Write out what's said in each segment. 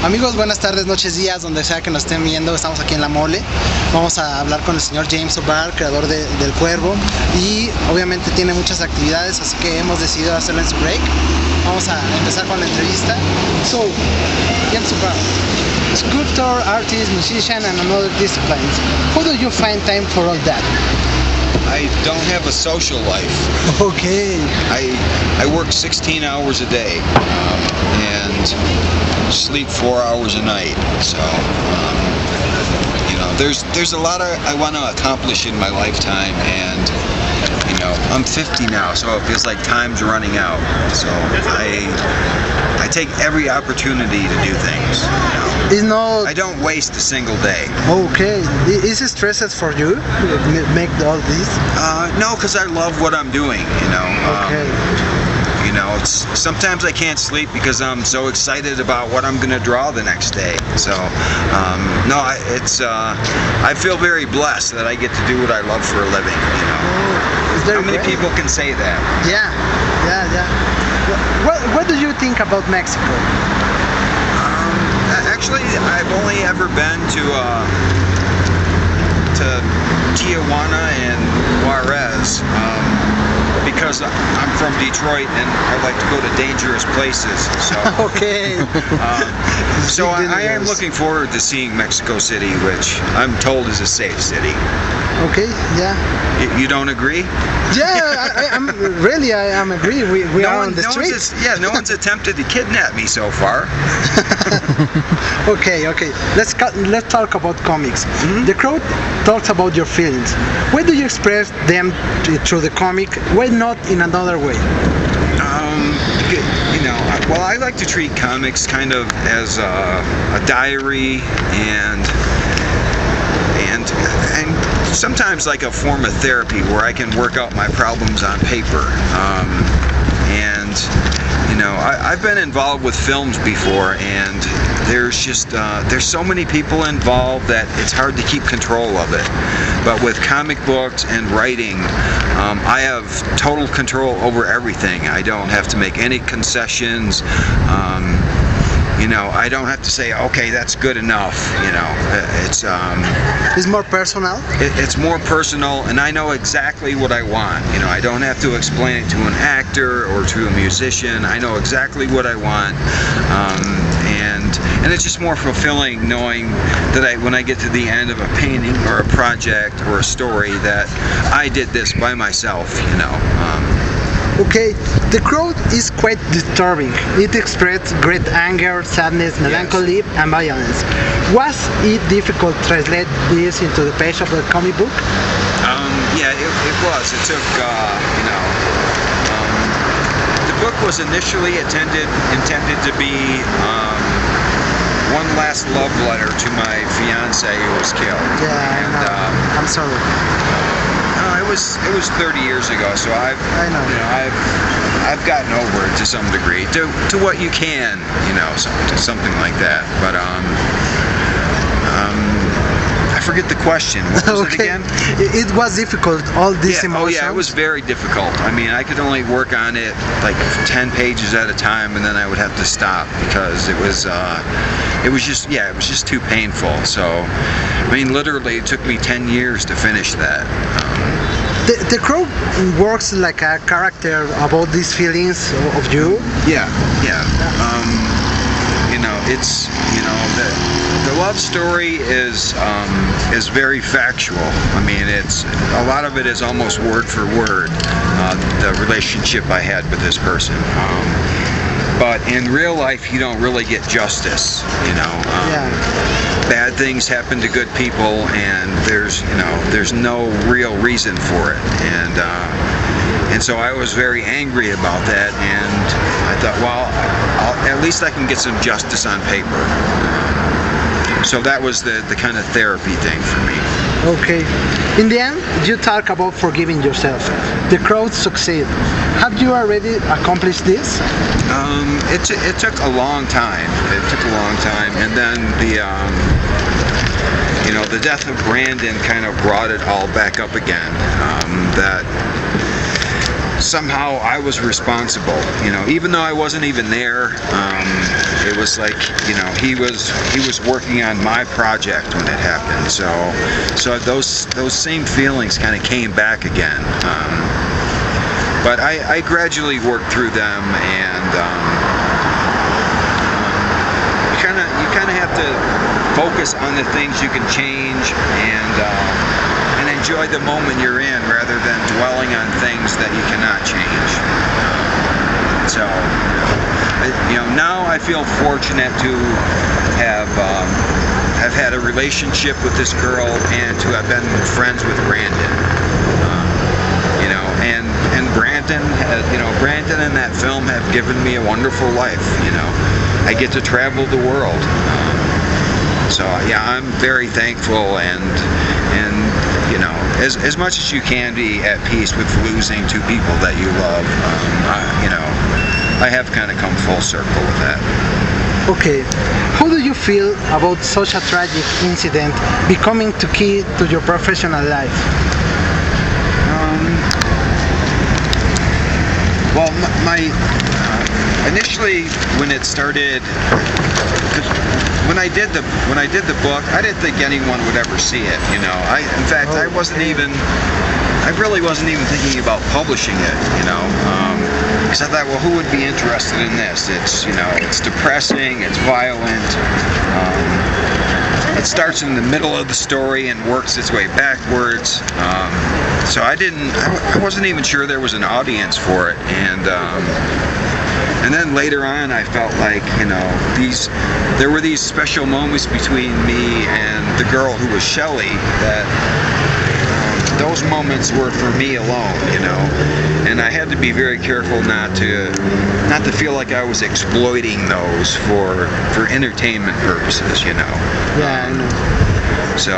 Amigos, buenas tardes, noches, días, donde sea que nos estén viendo. Estamos aquí en La Mole. Vamos a hablar con el señor James O'Barr, creador del Cuervo, y obviamente tiene muchas actividades, así que hemos decidido hacerlo en su break. Vamos a empezar con la entrevista. So, James O'Barr, sculptor, artist, musician, and another disciplines. How do you find time for all that? I don't have a social life. Okay. I work 16 hours a day and sleep 4 hours a night. So, there's a lot I want to accomplish in my lifetime, and I'm 50 now, so it feels like time's running out. So I take every opportunity to do things. I don't waste a single day. Okay. Is it stressful for you to make all this? No, because I love what I'm doing. Okay. Sometimes I can't sleep because I'm so excited about what I'm going to draw the next day. So, I feel very blessed that I get to do what I love for a living. How many people can say that? Yeah. What do you think about Mexico? Actually, I've only ever been to Tijuana and Juarez. Because I'm from Detroit and I like to go to dangerous places. So, okay. So I am looking forward to seeing Mexico City, which I'm told is a safe city. Okay, yeah. You don't agree? Yeah, I'm agree. We are on the streets. No one's attempted to kidnap me so far. Okay. Let's talk about comics. Mm-hmm. The crowd talks about your feelings. Why do you express them through the comic? Why not in another way? Well, I like to treat comics kind of as a diary and sometimes like a form of therapy where I can work out my problems on paper. I've been involved with films before, and there's so many people involved that it's hard to keep control of it. But with comic books and writing, I have total control over everything. I don't have to make any concessions. I don't have to say, okay, that's good enough. It's more personal. It's more personal, and I know exactly what I want. I don't have to explain it to an actor or to a musician. I know exactly what I want, and it's just more fulfilling knowing that when I get to the end of a painting or a project or a story, that I did this by myself. Okay, the crowd is quite disturbing. It expresses great anger, sadness, melancholy, yes, and violence. Was it difficult to translate this into the page of the comic book? Yeah, it was. It took, the book was initially intended to be one last love letter to my fiance who was killed. Yeah, and, I'm sorry. It was 30 years ago, so I've gotten over it to some degree, to what you can, something like that. But I forget the question. What was it again? It was difficult, all these emotions. Oh yeah, it was very difficult. I could only work on it like 10 pages at a time, and then I would have to stop because it was just too painful. So, literally, it took me 10 years to finish that. The crow works like a character about these feelings of you. Yeah. It's the love story is very factual. It's a lot of it is almost word for word. The relationship I had with this person. But in real life, you don't really get justice. Bad things happen to good people, and there's no real reason for it. And so I was very angry about that, and I thought, well, at least I can get some justice on paper. So that was the kind of therapy thing for me. Okay. In the end, you talk about forgiving yourself. The crowd succeed. Have you already accomplished this? It took a long time. And then the death of Brandon kind of brought it all back up again. That somehow I was responsible. Even though I wasn't even there. it was like, you know, he was working on my project when it happened. So those same feelings kind of came back again. But I gradually worked through them, and you kind of have to focus on the things you can change, and enjoy the moment you're in rather than dwelling on things that you cannot change. So, you know, now I feel fortunate to have had a relationship with this girl and to have been friends with Brandon. You know, and Brandon, Brandon and that film have given me a wonderful life. You know, I get to travel the world. So yeah, I'm very thankful, and you know, as much as you can be at peace with losing two people that you love. You know, I have kind of come full circle with that. Okay, how do you feel about such a tragic incident becoming the key to your professional life? Well, initially when it started, when I did the book, I didn't think anyone would ever see it. You know, I really wasn't even thinking about publishing it. You know, because I thought, well, who would be interested in this? It's, you know, it's depressing, it's violent. It starts in the middle of the story and works its way backwards. So I wasn't even sure there was an audience for it, and then later on I felt like, you know, there were these special moments between me and the girl who was Shelley, that those moments were for me alone, you know, and I had to be very careful not to feel like I was exploiting those for entertainment purposes, you know. Yeah, I know. So,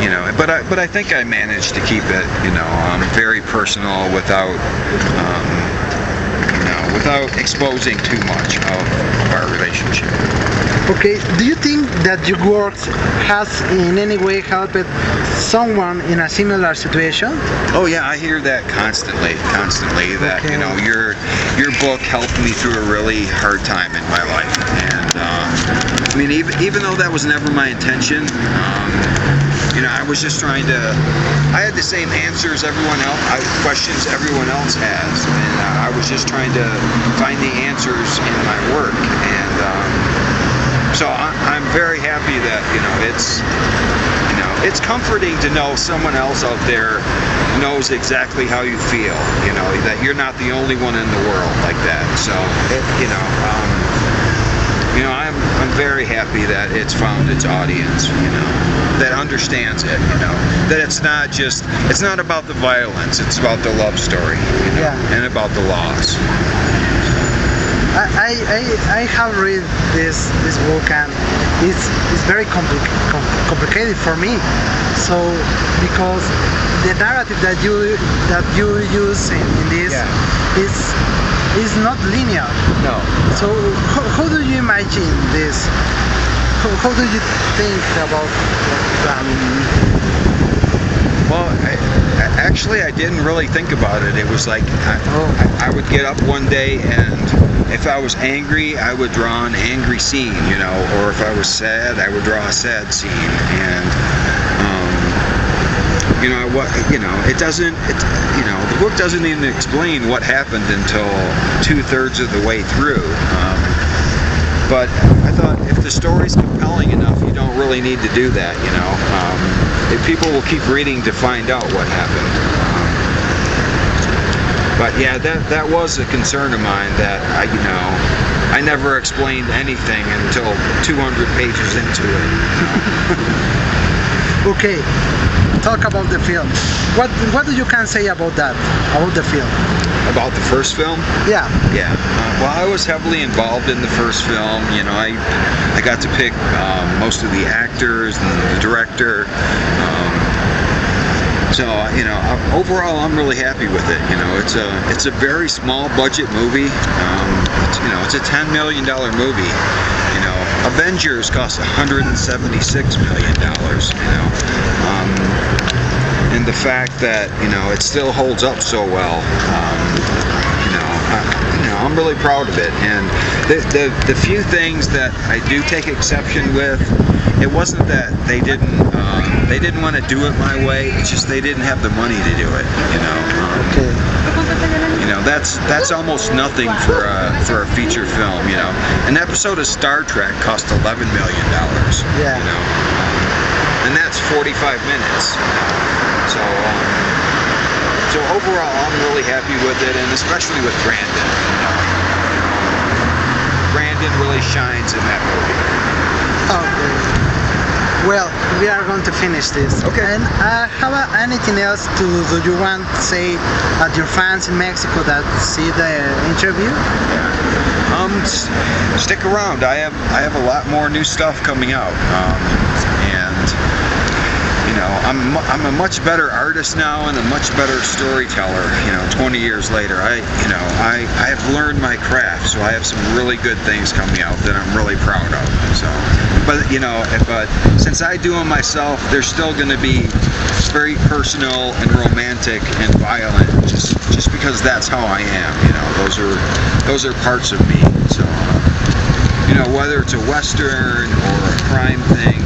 you know, but I think I managed to keep it, you know, very personal without exposing too much of our relationship. Okay, do you think that your work has in any way helped someone in a similar situation? Oh yeah, I hear that constantly. That, okay, you know, your book helped me through a really hard time in my life, and I mean, even though that was never my intention, you know, I was just trying to. I had the same answers questions everyone else has, and I was just trying to find the answers in my work, and so I'm very happy that, you know, it's comforting to know someone else out there knows exactly how you feel. You know, that you're not the only one in the world like that. So I'm very happy that it's found its audience, you know, that understands it, you know, that it's not about the violence, it's about the love story, you know, yeah, and about the loss. I have read this book, and it's very complicated for me. So because the narrative that you use in this, yeah, is not linear. No. So how do you imagine this? How do you think about that? Well, actually, I didn't really think about it. It was like I would get up one day, and if I was angry, I would draw an angry scene, you know, or if I was sad, I would draw a sad scene, and the book doesn't even explain what happened until 2/3 of the way through. But I thought, if the story's compelling enough, you don't really need to do that, you know. If people will keep reading to find out what happened. But yeah, that was a concern of mine, that I never explained anything until 200 pages into it. Okay, talk about the film. What do you can say about that? About the film? About the first film? Yeah. Yeah. Well, I was heavily involved in the first film. You know, I got to pick most of the actors and the director. So, you know, overall, I'm really happy with it. You know, it's a very small budget movie. It's a $10 million movie. You know, Avengers cost $176 million. You know, and the fact that, you know, it still holds up so well. know, I'm really proud of it. And the few things that I do take exception with, it wasn't that they didn't want to do it my way. It's just they didn't have the money to do it. You know. Okay. You know, that's almost nothing for a feature film. You know, an episode of Star Trek cost $11 million. Yeah. You know, and that's 45 minutes. So, so overall, I'm really happy with it, and especially with Brandon. You know, Brandon really shines in that movie. Okay. Well, we are going to finish this. Okay. And how about anything else do you want to say at your fans in Mexico that see the interview? Stick around. I have a lot more new stuff coming out, and you know, I'm a much better artist now and a much better storyteller. You know, 20 years later, I have learned my craft, so I have some really good things coming out that I'm really proud of. So, but you know, since I do them myself, they're still going to be very personal and romantic and violent, just because that's how I am. You know, those are parts of me. So, you know, whether it's a Western or a crime thing,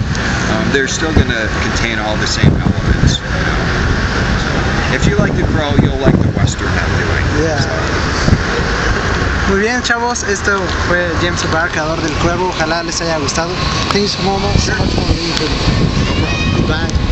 they're still going to contain all the same elements. You know? So, if you like The Crow, you'll like the Western I'm doing. Yeah. So. Muy bien, chavos, esto fue James O'Barr, creador del Cuervo. Ojalá les haya gustado. Thank you so much for the interview. Bye.